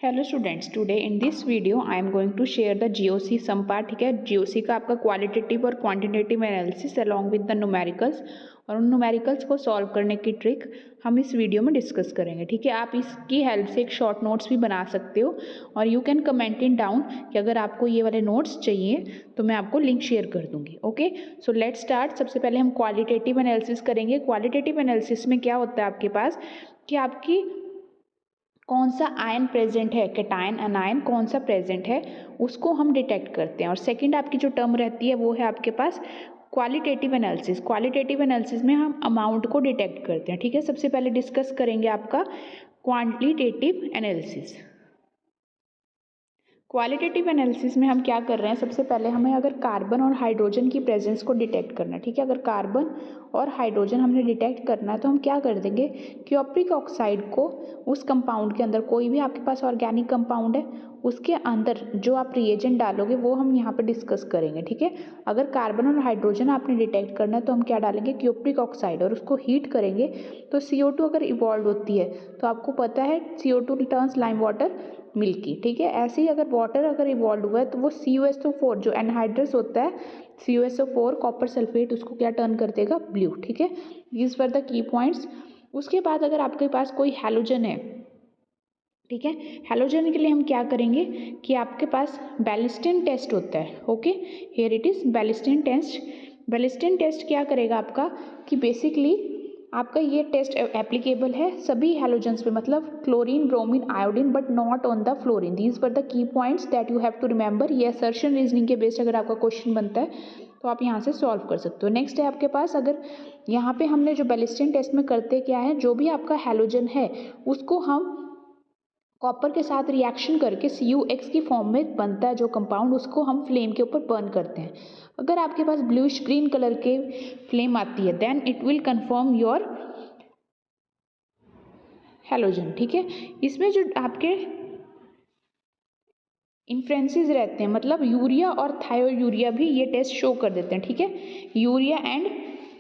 Hello students, today in this video I am going to share the GOC some part. ठीक है, GOC का आपका qualitative और quantitative analysis along with the numericals, और उन numericals को सॉल्व करने की ट्रिक हम इस वीडियो में डिस्कस करेंगे। ठीक है, आप इसकी हेल्प से एक शॉर्ट नोट्स भी बना सकते हो और you can comment in down कि अगर आपको ये वाले नोट्स चाहिए तो मैं आपको लिंक शेयर कर दूंगी। Okay, so let's start. सबसे पहले हम क्वालिटेटिव एनालिसिस करेंगे। क्वालिटेटिव एनालिसिस में क्या होता है आपके पास कि आपकी कौन सा आयन प्रेजेंट है, कैटायन अनायन कौन सा प्रेजेंट है उसको हम डिटेक्ट करते हैं। और सेकंड आपकी जो टर्म रहती है वो है आपके पास क्वालिटेटिव एनालिसिस। क्वालिटेटिव एनालिसिस में हम अमाउंट को डिटेक्ट करते हैं। ठीक है, सबसे पहले डिस्कस करेंगे आपका क्वांटिटेटिव एनालिसिस। क्वालिटेटिव एनालिसिस में हम क्या कर रहे हैं, सबसे पहले हमें अगर कार्बन और हाइड्रोजन की प्रेजेंस को डिटेक्ट करना है। ठीक है, अगर कार्बन और हाइड्रोजन हमने डिटेक्ट करना है तो हम क्या कर देंगे, क्यूप्रिक ऑक्साइड को उस कंपाउंड के अंदर, कोई भी आपके पास ऑर्गेनिक कंपाउंड है उसके अंदर जो आप रिएजेंट डालोगे वो हम यहाँ पर डिस्कस करेंगे। ठीक है, अगर कार्बन और हाइड्रोजन आपने डिटेक्ट करना है तो हम क्या डालेंगे, क्यूप्रिक ऑक्साइड, और उसको हीट करेंगे तो CO2 अगर इवॉल्व होती है तो आपको पता है CO2 turns lime water milky. ठीक है, ऐसे ही अगर वाटर अगर इवॉल्व हुआ है तो वो CuSO4 जो एनहाइड्रस होता है, CuSO4 कॉपर सल्फेट, उसको क्या टर्न कर देगा, ब्लू। ठीक है, these were the key points. उसके बाद अगर आपके पास कोई हैलोजन है, ठीक है, हैलोजन के लिए हम क्या करेंगे कि आपके पास बैलिस्टिन टेस्ट होता है। Okay, here it is Beilstein test. Beilstein test क्या करेगा आपका कि बेसिकली आपका ये टेस्ट एप्लीकेबल है सभी हैलोजेंस पे, मतलब chlorine, bromine, iodine, but not on the fluorine. These were the key points that you have to remember. ये असर्शन रीजनिंग के बेस्ड अगर आपका क्वेश्चन बनता है तो आप यहाँ से सॉल्व कर सकते हो। नेक्स्ट है आपके पास, अगर यहाँ पे हमने जो बैलिस्टिन टेस्ट में करते क्या है, जो भी आपका हैलोजन है उसको हम कॉपर के साथ रिएक्शन करके CuX की फॉर्म में बनता है जो कंपाउंड, उसको हम फ्लेम के ऊपर बर्न करते हैं। अगर आपके पास ब्लूइश ग्रीन कलर के फ्लेम आती है then it will confirm your halogen. ठीक है, इसमें जो आपके इन्फ्रेंसेस रहते हैं, मतलब यूरिया और थायोयूरिया भी ये टेस्ट शो कर देते हैं। ठीक है, यूरिया एंड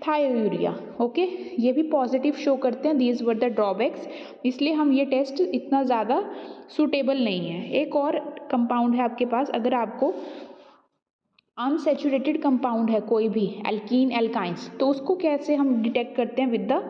थायोयूरिया, ओके, ये भी पॉजिटिव शो करते हैं। दीज वर द ड्रॉबैक्स, इसलिए हम ये टेस्ट इतना ज़्यादा सूटेबल नहीं है। एक और कंपाउंड है आपके पास, अगर आपको अनसेचुरेटेड कंपाउंड है कोई भी, एल्कीन, एल्काइंस, तो उसको कैसे हम डिटेक्ट करते हैं, विद द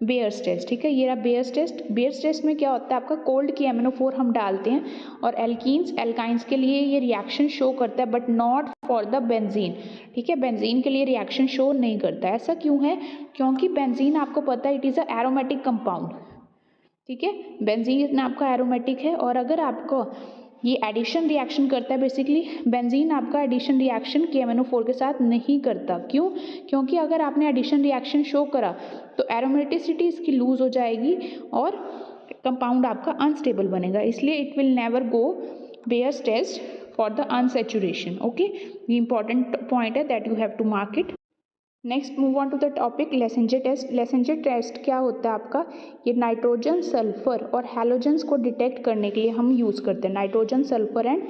बेयर्स टेस्ट। ठीक है, ये रहा बेयर्स टेस्ट। बेयर्स टेस्ट में क्या होता है, आपका कोल्ड की MnO4 हम डालते हैं और एल्कीन्स, एल्काइंस के लिए ये रिएक्शन शो करता है but not for the benzene. ठीक है, बेंजीन के लिए रिएक्शन शो नहीं करता है। ऐसा क्यों है, क्योंकि बेंजीन आपको पता है it is a aromatic compound. ठीक है, बेंजीन आपका एरोमेटिक है और अगर आपको ये एडिशन रिएक्शन करता है, बेसिकली बेंजीन आपका एडिशन रिएक्शन KMnO4 के साथ नहीं करता। क्यों, क्योंकि अगर आपने एडिशन रिएक्शन शो करा तो एरोमेटिसिटी इसकी लूज हो जाएगी और कंपाउंड आपका अनस्टेबल बनेगा, इसलिए it will never go Baeyer's test for the unsaturation. Okay, ये इंपॉर्टेंट पॉइंट है that you have to mark it. Next move on to the topic लेसेंजर टेस्ट। लेसेंजर टेस्ट क्या होता है आपका, ये नाइट्रोजन, सल्फर और हैलोजेंस को डिटेक्ट करने के लिए हम यूज़ करते हैं, नाइट्रोजन, सल्फर एंड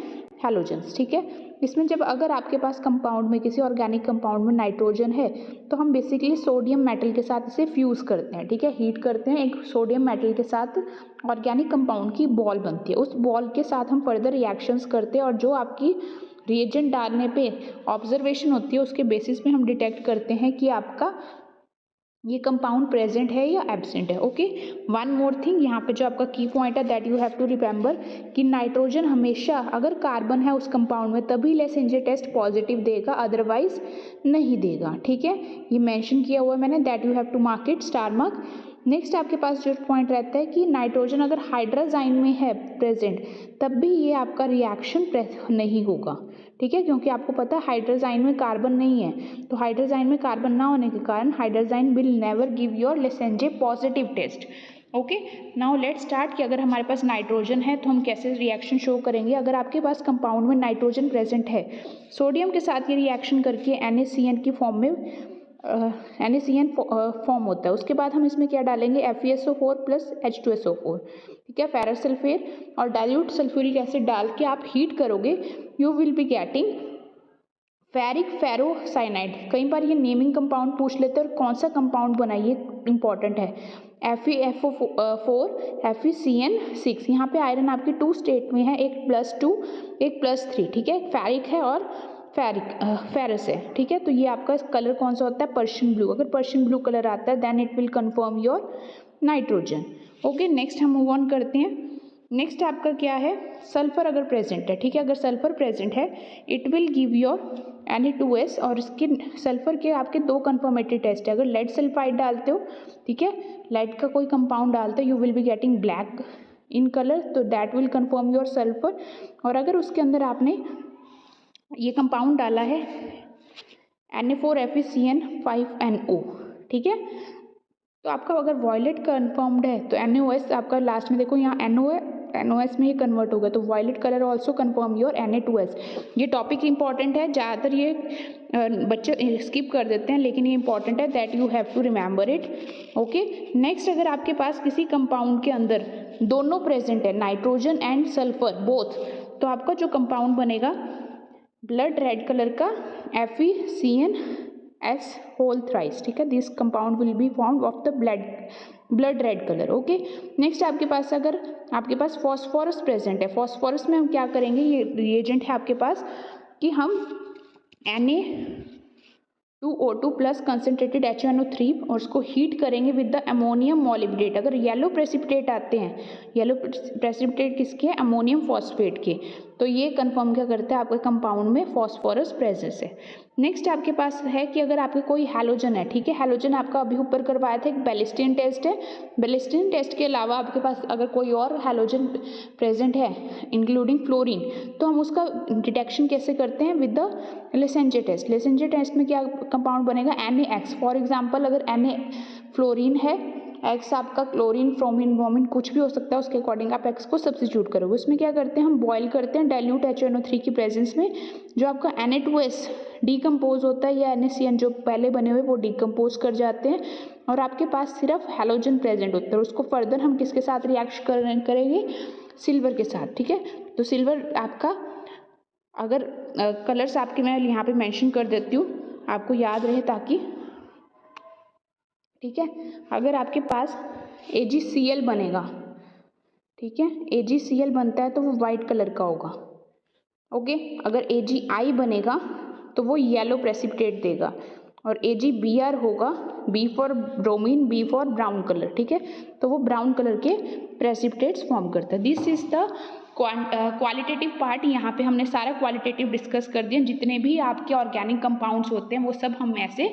हैलोजेंस। ठीक है, इसमें जब अगर आपके पास कंपाउंड में, किसी ऑर्गेनिक कंपाउंड में नाइट्रोजन है तो हम बेसिकली सोडियम मेटल के साथ इसे फ्यूज़ करते हैं। ठीक है, हीट करते हैं, एक सोडियम मेटल के साथ ऑर्गेनिक कंपाउंड की बॉल बनती है, उस बॉल के साथ हम फर्दर रिएक्शंस करते हैं और जो आपकी रिएजेंट डालने पे ऑब्जर्वेशन होती है उसके बेसिस पे हम डिटेक्ट करते हैं कि आपका ये कंपाउंड प्रेजेंट है या एब्सेंट है। ओके, वन मोर थिंग, यहाँ पे जो आपका की पॉइंट है that you have to remember कि नाइट्रोजन हमेशा अगर कार्बन है उस कंपाउंड में तभी लेसेंजर टेस्ट पॉजिटिव देगा, अदरवाइज नहीं देगा। ठीक है, ये मेंशन किया हुआ है मैंने, that you have to mark it, star mark. Next आपके पास जो पॉइंट रहता है कि नाइट्रोजन अगर हाइड्राजाइन में है प्रेजेंट तब भी ये आपका रिएक्शन नहीं होगा। ठीक है, क्योंकि आपको पता है हाइड्रोजाइन में कार्बन नहीं है, तो हाइड्रोजाइन में कार्बन ना होने के कारण hydrazine will never give your लेसेंजर positive test. Okay, now let's start कि अगर हमारे पास नाइट्रोजन है तो हम कैसे रिएक्शन शो करेंगे। अगर आपके पास कंपाउंड में नाइट्रोजन प्रेजेंट है, सोडियम के साथ ये रिएक्शन करके NaCN की फॉर्म में NaCN फॉर्म होता है, उसके बाद हम इसमें क्या डालेंगे, FeSO4 प्लस H2SO4। ठीक है, फेरस सल्फेट और डाइल्यूट सल्फ्यूरिक एसिड डाल के आप हीट करोगे, you will be getting ferric ferrocyanide. कई बार ये नेमिंग कंपाउंड पूछ लेते हैं और कौन सा कंपाउंड बनाइए इंपॉर्टेंट है। FeFO4 FeCN6। यहाँ पे आयरन आपकी 2 स्टेट में है, एक +2 एक +3, ठीक है। फेरिक है और फेरस है, ठीक है। तो ये आपका कलर कौन सा होता है, पर्शियन ब्लू। अगर पर्शियन ब्लू कलर आता है then it will confirm your nitrogen. Okay, next हम मूव ऑन करते हैं। नेक्स्ट आपका क्या है, सल्फर अगर प्रेजेंट है, ठीक है। अगर सल्फर प्रेजेंट है it will give your Na2S। और इसके सल्फर के आपके 2 कन्फर्मेटरी टेस्ट है। अगर लेड सल्फाइड डालते हो, ठीक है, लेड का कोई कंपाउंड डालते हो, you will be getting black in colour, तो that will confirm your sulphur. और अगर उसके अंदर आपने ये कंपाउंड डाला है Na4FeCN5NO, ठीक है, तो आपका अगर वॉयलेट कन्फर्म्ड है तो NaOS आपका लास्ट में देखो यहाँ NO है, NOS में ये कन्वर्ट होगा, तो violet colour also confirm your Na2S। ये टॉपिक इंपॉर्टेंट है, ज़्यादातर ये बच्चे स्किप कर देते हैं, लेकिन ये इंपॉर्टेंट है, that you have to remember it. Okay, next अगर आपके पास किसी कंपाउंड के अंदर दोनों प्रेजेंट है, नाइट्रोजन एंड सल्फर बोथ, तो आपका जो कंपाउंड बनेगा ब्लड रेड कलर का FeCN(S) होल थ्राइस, ठीक है। This compound will be formed of the blood red colour. Okay, next आपके पास अगर आपके पास फॉस्फोरस प्रेजेंट है, फॉस्फोरस में हम क्या करेंगे, ये रिएजेंट है आपके पास कि हम Na2O2 प्लस कंसनट्रेटेड HNO3 और उसको हीट करेंगे विद द अमोनियम मॉलिब्डेट। अगर येलो प्रेसिपिटेट आते हैं, येलो प्रेसिपिटेट किसके, अमोनियम फॉस्फेट के, तो ये कंफर्म क्या करता है, आपके कंपाउंड में फॉस्फोरस प्रेजेंस है। नेक्स्ट आपके पास है कि अगर आपके कोई हैलोजन है, ठीक है, हैलोजन आपका अभी ऊपर करवाया था, एक बेलिस्टिन टेस्ट है। बेलिस्टिन टेस्ट के अलावा आपके पास अगर कोई और हैलोजन प्रेजेंट है इंक्लूडिंग फ्लोरीन, तो हम उसका डिटेक्शन कैसे करते हैं, विद द लेसेंजे टेस्ट। लेसेंजे टेस्ट में क्या कंपाउंड बनेगा, NaX। फॉर एग्जाम्पल अगर Na फ्लोरीन है, X आपका क्लोरीन, फ्रोमीन, ब्रोमीन कुछ भी हो सकता है, उसके अकॉर्डिंग आप X को सब्सिट्यूट करोगे। उसमें क्या करते हैं, हम बॉयल करते हैं डाइल्यूट HNO3 की प्रेजेंस में, जो आपका Na2S डिकम्पोज होता है, या NaCN जो पहले बने हुए वो डिकम्पोज कर जाते हैं, और आपके पास सिर्फ हैलोजन प्रेजेंट होता है। उसको फर्दर हम किसके साथ रिएक्ट करेंगे, सिल्वर के साथ, ठीक है। तो सिल्वर आपका अगर कलर्स आपके मैं यहाँ पे मेंशन कर देती हूँ, आपको याद रहे ताकि, ठीक है। अगर आपके पास AgCl बनेगा, ठीक है, AgCl बनता है तो वो वाइट कलर का होगा। ओके, अगर AgI बनेगा तो वो येलो प्रेसिपिटेट देगा, और AgBr होगा, B for bromine, B for brown colour, ठीक है, तो वो ब्राउन कलर के प्रेसिपिटेट्स फॉर्म करता है। This is the qualitative part. यहाँ पे हमने सारा क्वालिटेटिव डिस्कस कर दिया, जितने भी आपके ऑर्गेनिक कंपाउंड्स होते हैं वो सब हम ऐसे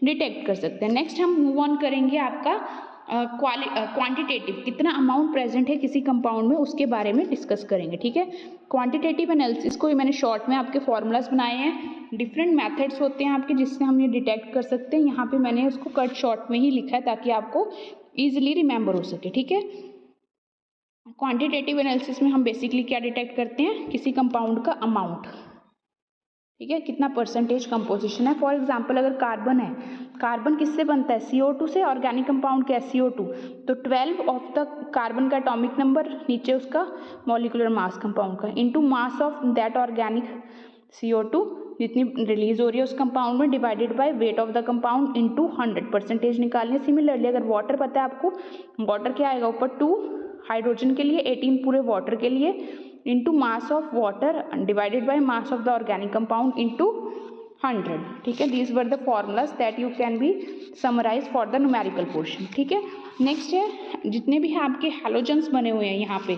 डिटेक्ट कर सकते हैं। नेक्स्ट हम मूव ऑन करेंगे आपका क्वांटिटेटिव, कितना अमाउंट प्रेजेंट है किसी कंपाउंड में, उसके बारे में डिस्कस करेंगे, ठीक है। क्वांटिटेटिव एनालिसिस को मैंने शॉर्ट में आपके फॉर्मूलाज बनाए हैं, डिफरेंट मेथड्स होते हैं आपके जिससे हम ये डिटेक्ट कर सकते हैं। यहाँ पे मैंने उसको कट शॉर्ट में ही लिखा है ताकि आपको ईजिली रिमेंबर हो सके, ठीक है। क्वांटिटेटिव एनालिसिस में हम बेसिकली क्या डिटेक्ट करते हैं, किसी कंपाउंड का अमाउंट, ठीक है, कितना परसेंटेज कंपोजिशन है। फॉर एग्जांपल अगर कार्बन है, कार्बन किससे बनता है, CO2 से, ऑर्गेनिक कंपाउंड क्या है, CO2, तो 12 ऑफ द कार्बन का एटॉमिक नंबर, नीचे उसका मॉलिक्यूलर मास कंपाउंड का, into mass of that organic CO2 जितनी रिलीज हो रही है उस कंपाउंड में, divided by weight of the compound into 100 percentage निकालनी है। सिमिलरली अगर वाटर पता है आपको, वाटर क्या आएगा ऊपर 2 हाइड्रोजन के लिए, 18 पूरे वाटर के लिए, into mass of water divided by mass of the organic compound into 100, ठीक है। These were the formulas that you can be summarise for the numerical portion, ठीक है। नेक्स्ट है जितने भी आपके हैलोजेंस बने हुए हैं यहाँ पे,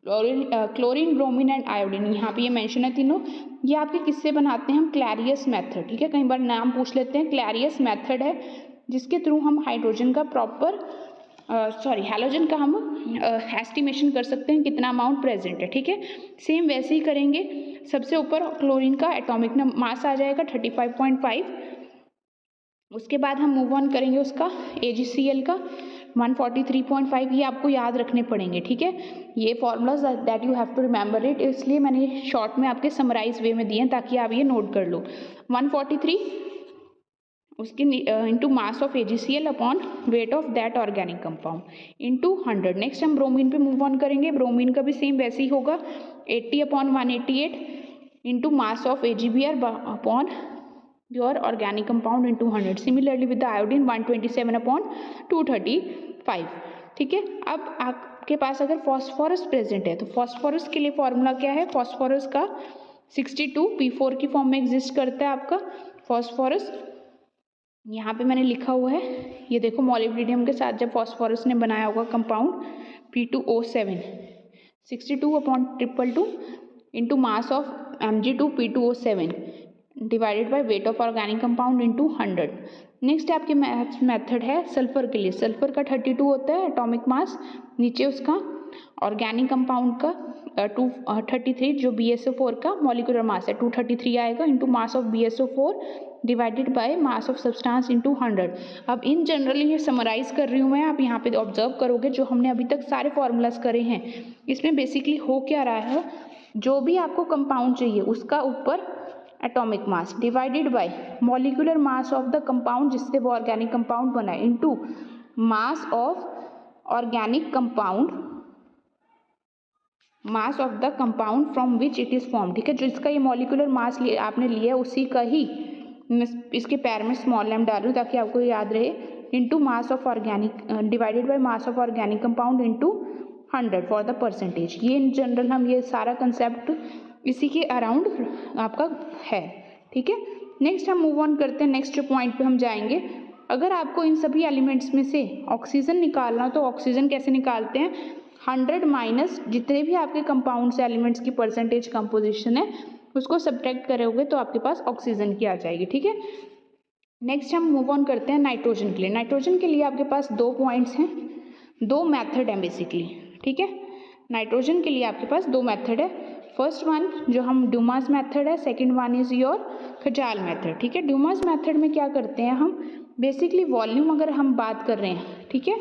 क्लोरीन, ब्रोमीन एंड आयोडीन, यहाँ पे ये मेंशन है तीनों, ये आपके किससे बनाते हैं हम, क्लैरियस मेथड, ठीक है। कई बार नाम पूछ लेते हैं, क्लैरियस मेथड है जिसके थ्रू हम हाइड्रोजन का प्रॉपर हैलोजन का हम एस्टिमेशन कर सकते हैं कितना अमाउंट प्रेजेंट है, ठीक है। सेम वैसे ही करेंगे, सबसे ऊपर क्लोरीन का एटॉमिक मास आ जाएगा 35.5, उसके बाद हम मूव ऑन करेंगे उसका AgCl का 143.5, ये आपको याद रखने पड़ेंगे, ठीक है। ये formulas that you have to remember it, इसलिए मैंने शॉर्ट में आपके समराइज वे में दिए हैं ताकि आप ये नोट कर लो। 143 उसके into mass of AgCl upon weight of that organic compound into 100। Next हम ब्रोमीन पे मूव ऑन करेंगे, ब्रोमीन का भी सेम वैसे ही होगा, 80 upon 188 into mass of AgBr upon your organic compound in 200. Similarly with the iodine 127/235. ठीक है, अब आपके पास अगर फॉस्फोरस प्रेजेंट है तो फॉस्फोरस के लिए फॉर्मूला क्या है? फॉस्फोरस का 62P4 की फॉर्म में एग्जिस्ट करता है आपका फॉस्फोरस. यहाँ पे मैंने लिखा हुआ है, ये देखो मॉलिब्डेनम के साथ जब फॉस्फोरस ने बनाया होगा compound P2O7, 62/222 into mass of Mg2P2O7 divided by weight of organic compound into 100. Next आपके मेथड है सल्फर के लिए. सल्फर का 32 होता है एटॉमिक मास, नीचे उसका ऑर्गेनिक कंपाउंड का 233 जो BSO4 का मॉलिक्यूलर मास है 233 आएगा into mass of BSO4 divided by mass of substance into 100. अब इन जनरली ये समराइज कर रही हूँ मैं, आप यहाँ पे ऑब्जर्व करोगे जो हमने अभी तक सारे फॉर्मूलाज करे हैं इसमें बेसिकली हो क्या रहा है, जो भी आपको कंपाउंड चाहिए उसका ऊपर atomic mass divided by molecular mass of the compound जिससे वो ऑर्गेनिक कंपाउंड बना है into mass of organic compound, mass of the compound from which it is form. ठीक है, जो इसका ये मॉलिक्यूलर मास आपने लिया उसी का ही मैं इसके पैर में स्मॉल m डाल रही हूँ ताकि आपको याद रहे, into mass of organic divided by mass of organic compound into 100 for the percentage. ये इन जनरल हम ये सारा कंसेप्ट इसी के अराउंड आपका है. ठीक है, नेक्स्ट हम मूव ऑन करते हैं. नेक्स्ट पॉइंट पे हम जाएंगे. अगर आपको इन सभी एलिमेंट्स में से ऑक्सीजन निकालना तो ऑक्सीजन कैसे निकालते हैं? 100 माइनस जितने भी आपके कंपाउंड्स एलिमेंट्स की परसेंटेज कंपोजिशन है उसको सब्ट्रैक्ट करोगे तो आपके पास ऑक्सीजन की आ जाएगी. ठीक है, नेक्स्ट हम मूव ऑन करते हैं नाइट्रोजन के लिए. नाइट्रोजन के लिए आपके पास 2 पॉइंट्स हैं, 2 मेथड हैं बेसिकली. ठीक है, नाइट्रोजन के लिए आपके पास 2 मेथड है. फर्स्ट वन जो हम ड्यूमास मेथड है, second one is your Kjeldahl method. ठीक है, ड्यूमास मेथड में क्या करते हैं हम बेसिकली वॉल्यूम अगर हम बात कर रहे हैं, ठीक है,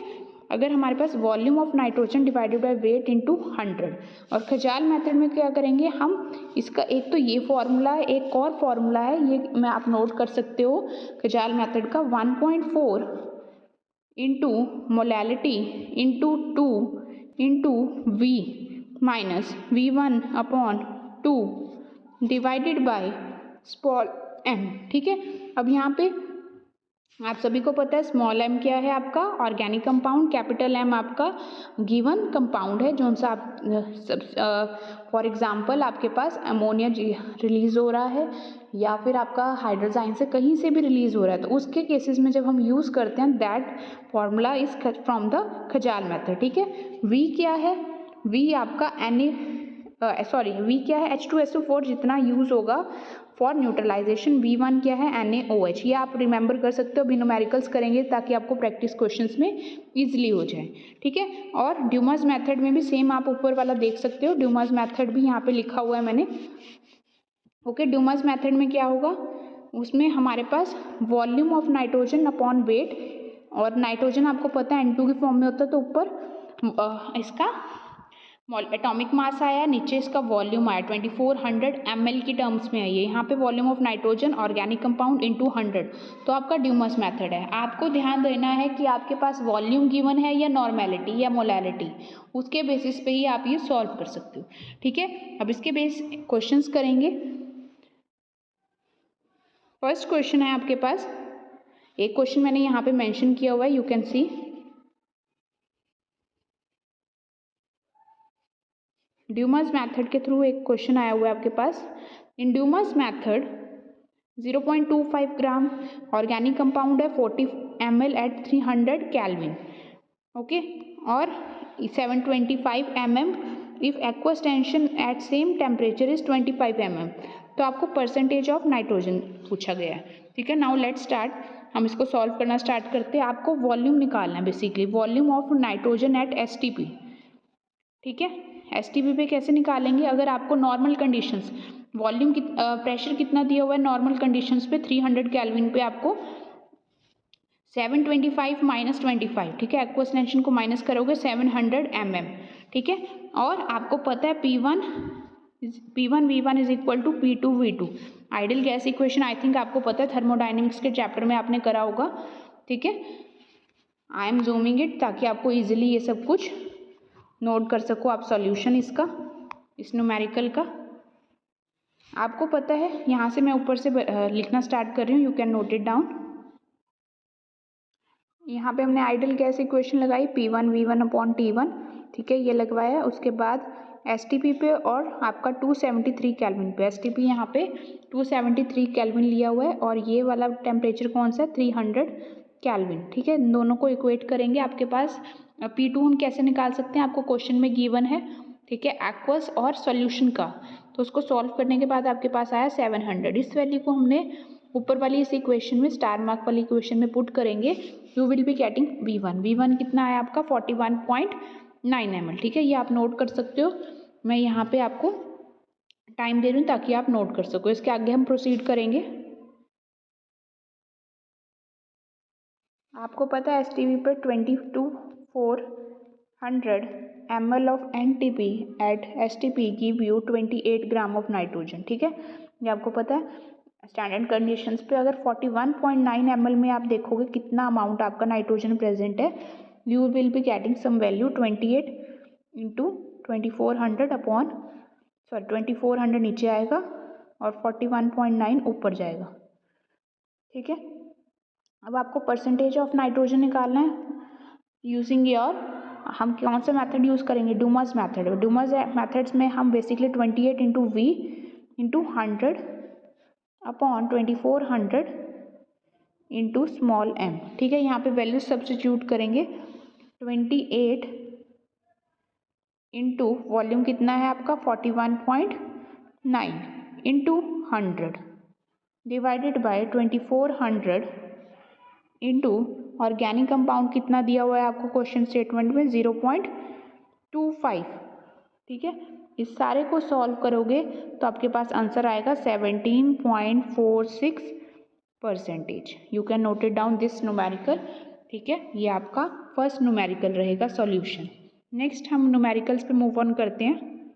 अगर हमारे पास volume of nitrogen divided by weight into 100. और खजाल मेथड में क्या करेंगे हम, इसका एक तो ये फॉर्मूला है, एक और फॉर्मूला है ये मैं आप नोट कर सकते हो खजाल मेथड का, 1.4 into molality into 2 into V minus V1/2 divided by small m. ठीक है, अब यहाँ पे आप सभी को पता है स्मॉल m क्या है आपका ऑर्गेनिक कंपाउंड, कैपिटल M आपका गिवन कंपाउंड है जो सा आप फॉर एग्जांपल आपके पास अमोनिया रिलीज हो रहा है या फिर आपका हाइड्रोजाइन से कहीं से भी रिलीज हो रहा है तो उसके केसेस में जब हम यूज़ करते हैं that formula is from the Kjeldahl method. ठीक है, V क्या है? V आपका V क्या है? H2SO4 जितना यूज़ होगा फॉर न्यूट्रलाइजेशन. V1 क्या है? NaOH. ये आप रिमेंबर कर सकते हो, अभी न्यूमेरिकल्स करेंगे ताकि आपको प्रैक्टिस क्वेश्चंस में इजीली हो जाए. ठीक है, और ड्यूमास मेथड में भी सेम आप ऊपर वाला देख सकते हो, ड्यूमास मेथड भी यहाँ पे लिखा हुआ है मैंने. ओके, ड्यूमास मेथड में क्या होगा, उसमें हमारे पास volume of nitrogen upon weight, और नाइट्रोजन आपको पता है N2 की फॉर्म में होता है तो ऊपर इसका एटॉमिक मास आया, नीचे इसका वॉल्यूम आया 2400 ml की टर्म्स में है ये. यहाँ पे volume of nitrogen organic compound into 100 तो आपका ड्यूमास मेथड है. आपको ध्यान देना है कि आपके पास वॉल्यूम गिवन है या नॉर्मेलिटी या मोलैलिटी, उसके बेसिस पे ही आप ये सॉल्व कर सकते हो. ठीक है, अब इसके बेस क्वेश्चंस करेंगे. फर्स्ट क्वेश्चन है आपके पास, एक क्वेश्चन मैंने यहाँ पे मेंशन किया हुआ है, you can see. Dumas method के थ्रू एक क्वेश्चन आया हुआ है आपके पास. इन ड्यूमास मेथड 0.25 ग्राम ऑर्गेनिक कंपाउंड है 40 ml एट 300 केल्विन. ओके, और 725 mm if aqueous tension eight same temperature is 25 mm. तो आपको परसेंटेज ऑफ नाइट्रोजन पूछा गया है. ठीक है, नाउ लेट्स स्टार्ट. हम इसको सॉल्व करना स्टार्ट करते हैं. आपको वॉल्यूम निकालना है basically, volume of nitrogen eight STP. ठीक है, STP पे कैसे निकालेंगे, अगर आपको नॉर्मल कंडीशंस वॉल्यूम प्रेशर कितना दिया हुआ है नॉर्मल कंडीशंस पे 300 केल्विन पे आपको 725 माइनस 25. ठीक है, एक्वस टेंशन को माइनस करोगे 700 mm. ठीक है, और आपको पता है P1 V1 is equal to P2 V2. Ideal gas equation I think आपको पता है, थर्मोडाइनमिक्स के चैप्टर में आपने करा होगा. ठीक है, आई एम जूमिंग इट ताकि आपको इजीली ये सब कुछ नोट कर सको आप सॉल्यूशन इसका, इस न्यूमेरिकल का. आपको पता है, यहाँ से मैं ऊपर से लिखना स्टार्ट कर रही हूँ, you can note it down. यहाँ पे हमने आइडियल गैस इक्वेशन लगाई P1 V1 अपॉन T1, ठीक है, ये लगवाया। उसके बाद STP पे और आपका 273 केल्विन पे, STP यहाँ पे 273 केल्विन लिया हुआ है और ये वाला टेम्परेचर कौन सा है, 300 केल्विन, ठीक है। इन दोनों को इक्वेट करेंगे। आपके पास P2 हम कैसे निकाल सकते हैं, आपको क्वेश्चन में गिवन है, ठीक है, एक्वस और सॉल्यूशन का। तो उसको सॉल्व करने के बाद आपके पास आया 700। इस वैल्यू को हमने ऊपर वाली इस इक्वेशन में, स्टार मार्क वाली इक्वेशन में पुट करेंगे। You will be getting V1 कितना है आपका 41.9 ml, ठीक है, ये आप नोट कर सकते हो। मैं यहाँ पे आपको टाइम दे रही हूँ ताकि आप नोट कर सको। इसके आगे हम प्रोसीड करेंगे। आपको पता है STP पर 2400 ml of NTP at STP give you 28 gram of nitrogen, ठीक है, ये आपको पता है। स्टैंडर्ड कंडीशंस पे अगर 41.9 ml में आप देखोगे कितना अमाउंट आपका नाइट्रोजन प्रेजेंट है, you will be getting some value 28 into 2400 upon 2400 नीचे आएगा और 41.9 ऊपर जाएगा, ठीक है। अब आपको परसेंटेज ऑफ नाइट्रोजन निकालना है यूजिंग योर, हम कौन सा मेथड यूज़ करेंगे, डूमर्स मेथड। डूमर्स मेथड्स में हम basically 28 into V into 100 upon 2400 into small m, ठीक है। यहाँ पे वैल्यू सब्स्टिट्यूट करेंगे। 28 इंटू वॉल्यूम कितना है आपका 41.9 into 100 divided by 2400 into organic compound कितना दिया हुआ है आपको क्वेश्चन स्टेटमेंट में 0.25, ठीक है। इस सारे को सॉल्व करोगे तो आपके पास आंसर आएगा 17.46%। You can note it down this numerical, ठीक है, ये आपका फर्स्ट न्यूमेरिकल रहेगा सॉल्यूशन। नेक्स्ट हम न्यूमेरिकल्स पे मूव ऑन करते हैं।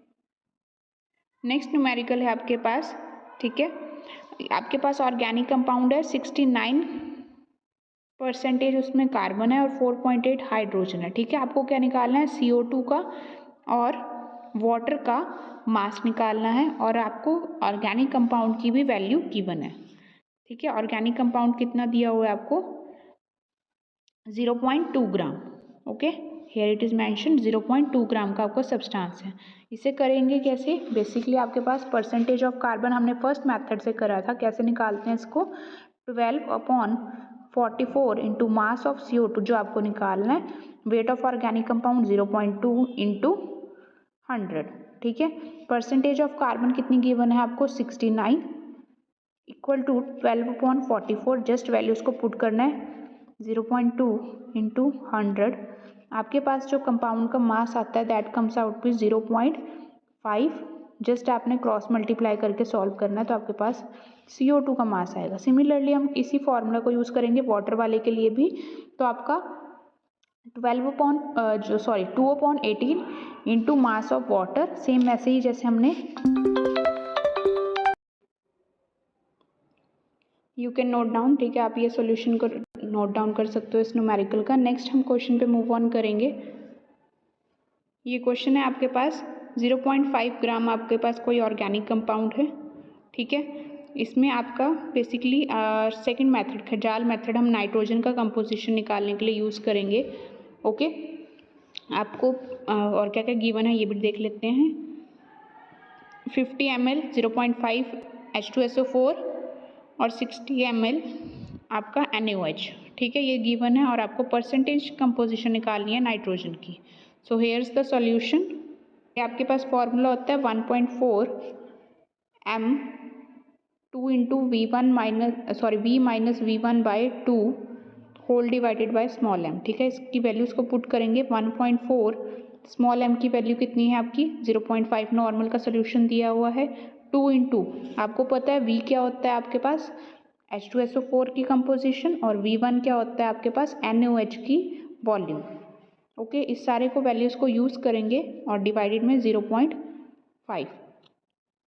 नेक्स्ट न्यूमेरिकल है आपके पास, ठीक है, आपके पास ऑर्गेनिक कंपाउंड है 69% उसमें कार्बन है और 4.8 हाइड्रोजन है, ठीक है। आपको क्या निकालना है, CO2 का और वाटर का मास निकालना है और आपको ऑर्गेनिक कंपाउंड की भी वैल्यू गिवन है, ठीक है। ऑर्गेनिक कंपाउंड कितना दिया हुआ है आपको 0.2 gram, okay, here it is mention 0.2 gram का आपको सब्सटेंस है। इसे करेंगे कैसे, बेसिकली आपके पास परसेंटेज ऑफ कार्बन हमने फर्स्ट मेथड से करा था, कैसे निकालते हैं इसको, 12/44 इंटू मास ऑफ CO2 जो आपको निकालना है, weight of organic compound 0.2 into 100, ठीक है। परसेंटेज ऑफ कार्बन कितनी गिवन है आपको 69 इक्वल टू 12/44, जस्ट वैल्यूज को पुट करना है 0.2 इंटू 100। आपके पास जो कंपाउंड का मास आता है that comes out to 0.5, just आपने क्रॉस मल्टीप्लाई करके सॉल्व करना है तो आपके पास CO2 का मास आएगा। सिमिलरली हम इसी फॉर्मूला को यूज़ करेंगे वाटर वाले के लिए भी, तो आपका 2/18 into mass of water, same ऐसे ही जैसे हमने, यू कैन नोट डाउन, ठीक है, आप ये सॉल्यूशन को नोट डाउन कर सकते हो इस न्यूमेरिकल का। नेक्स्ट हम क्वेश्चन पे मूव ऑन करेंगे। ये क्वेश्चन है आपके पास 0.5 ग्राम आपके पास कोई ऑर्गेनिक कंपाउंड है, ठीक है। इसमें आपका बेसिकली सेकंड मेथड खजाल मेथड हम नाइट्रोजन का कंपोजिशन निकालने के लिए यूज़ करेंगे, ओके। आपको और क्या क्या गिवन है ये भी देख लेते हैं। 50 ml 0.5 H2SO4 और 60 ml आपका NaOH, ठीक है, ये गिवन है और आपको परसेंटेज कंपोजिशन निकालनी है नाइट्रोजन की। So here's the solution. आपके पास फॉर्मूला होता है 1.4 m 2 into V1 minus V1 by 2 whole divided by small m, ठीक है। इसकी वैल्यूज़ को पुट करेंगे 1.4, स्मॉल m की वैल्यू कितनी है आपकी 0.5, नॉर्मल का सोल्यूशन दिया हुआ है, 2 इंटू आपको पता है V क्या होता है आपके पास H2SO4 की कंपोजिशन और V1 क्या होता है आपके पास NaOH की वॉल्यूम, ओके। इस सारे को वैल्यूज़ को यूज़ करेंगे और डिवाइडेड में 0.5।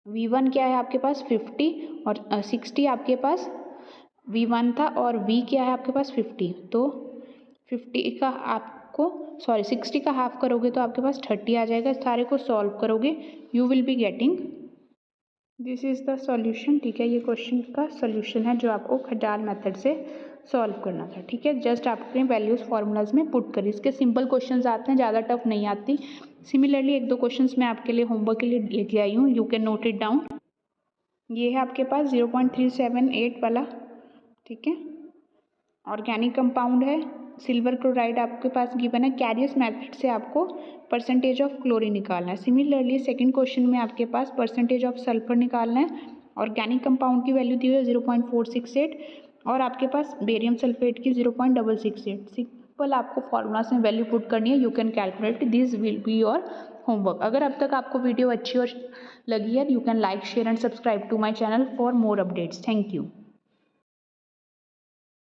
V1 क्या है आपके पास 50 और 60 आपके पास V1 था और V क्या है आपके पास 50, तो 50 का आपको 60 का हाफ करोगे तो आपके पास 30 आ जाएगा। इस सारे को सॉल्व करोगे, you will be getting this is the solution, ठीक है, ये क्वेश्चन का सॉल्यूशन है जो आपको खटाल मेथड से सॉल्व करना था, ठीक है। जस्ट आपने वैल्यूज़ फार्मूलाज में पुट करी, इसके सिंपल क्वेश्चंस आते हैं, ज़्यादा टफ नहीं आती। सिमिलरली एक दो क्वेश्चंस मैं आपके लिए होमवर्क के लिए लेके आई हूँ, you can note it down. ये है आपके पास 0.378 वाला, ठीक है, ऑर्गेनिक कंपाउंड है, सिल्वर क्लोराइड आपके पास गिवन है, कैरियस मेथड से आपको परसेंटेज ऑफ क्लोरीन निकालना है। सिमिलरली सेकंड क्वेश्चन में आपके पास परसेंटेज ऑफ सल्फर निकालना है, ऑर्गेनिक कंपाउंड की वैल्यू दी हुई है 0.468 और आपके पास बेरियम सल्फेट की 0.668। सिंपल आपको फॉर्मूलास में वैल्यू पुट करनी है, you can calculate, this will be your homework. अगर अब तक आपको वीडियो अच्छी और लगी है, you can like share and subscribe to my channel for more updates. Thank you.